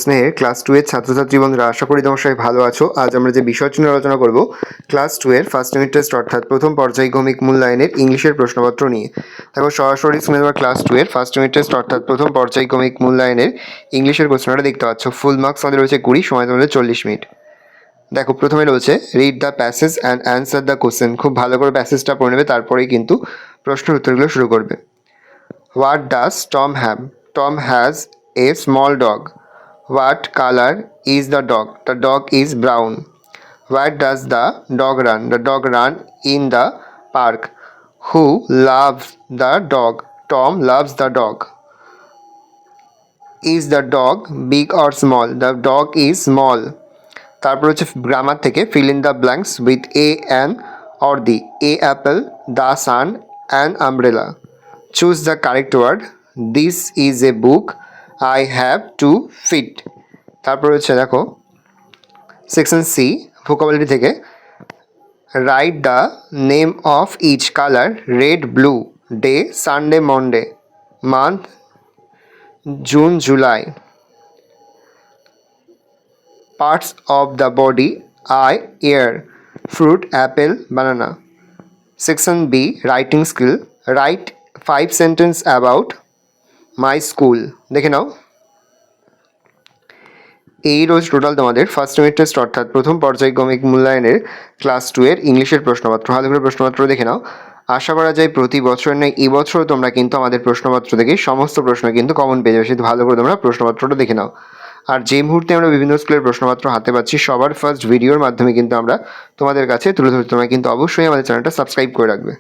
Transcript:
স্নেহের ক্লাস 2 এর ছাত্রছাত্রী বন্ধুরা, আশা করি তোমরা সবাই ভালো আছো। আজ আমরা যে বিষয়টি নিয়ে আলোচনা করব ক্লাস 2 এর ফার্স্ট ইউনিট টেস্ট অর্থাৎ প্রথম পর্যায়ক্রমিক মূল্যায়নের ইংলিশের প্রশ্নপত্র নিয়ে। দেখো সরাসরি স্ক্রিনে তোমরা ক্লাস 2 এর ফার্স্ট ইউনিট টেস্ট অর্থাৎ প্রথম পর্যায়ক্রমিক মূল্যায়নের ইংলিশের প্রশ্নটা দেখতে পাচ্ছ। ফুল মার্কস আমাদের রয়েছে 20, সময় তোমাদের 40 মিনিট। দেখো প্রথমে রয়েছে read the passage and answer the question. খুব ভালো করে প্যাসেজটা পড়ে নেবে, তারপরেই কিন্তু প্রশ্নের উত্তরগুলো শুরু করবে। What does Tom have? Tom has a small dog. What color is the dog? The dog is brown. Where does the dog run? The dog run in the park. Who loves the dog? Tom loves the dog. Is the dog big or small? The dog is small. তারপর হচ্ছে grammar থেকে fill in the blanks with a and or the. A apple, the sun, an umbrella. Choose the correct word. This is a book. I have to feed. তারপর হচ্ছে দেখো section C vocabulary থেকে write the name of each colour, red, blue, day, Sunday, Monday, month, June, July, parts of the body, eye, ear, fruit, apple, banana. Section B writing skill, write 5 sentence about my school. দেখে নাও। এই রোজ total তোমাদের first unit test অর্থাৎ প্রথম পর্যায়ক্রমিক মূল্যায়নের class 2 এর ইংলিশের প্রশ্নপত্র। ভালো করে প্রশ্নপত্র দেখে নাও। আশা করা যায় প্রতি বছর নয়, এবছরও তোমরা কিন্তু আমাদের প্রশ্নপত্র থেকে সমস্ত প্রশ্ন কিন্তু কমন পেয়ে যাবে, সেহেতু ভালো করে তোমরা প্রশ্নপত্রটা দেখে নাও। আর যে মুহূর্তে আমরা বিভিন্ন স্কুলের প্রশ্নপত্র হাতে পাচ্ছি, সবার ফার্স্ট ভিডিওর মাধ্যমে কিন্তু আমরা তোমাদের কাছে তুলে ধরতে, তোমরা কিন্তু অবশ্যই আমাদের চ্যানেলটা সাবস্ক্রাইব করে রাখবে।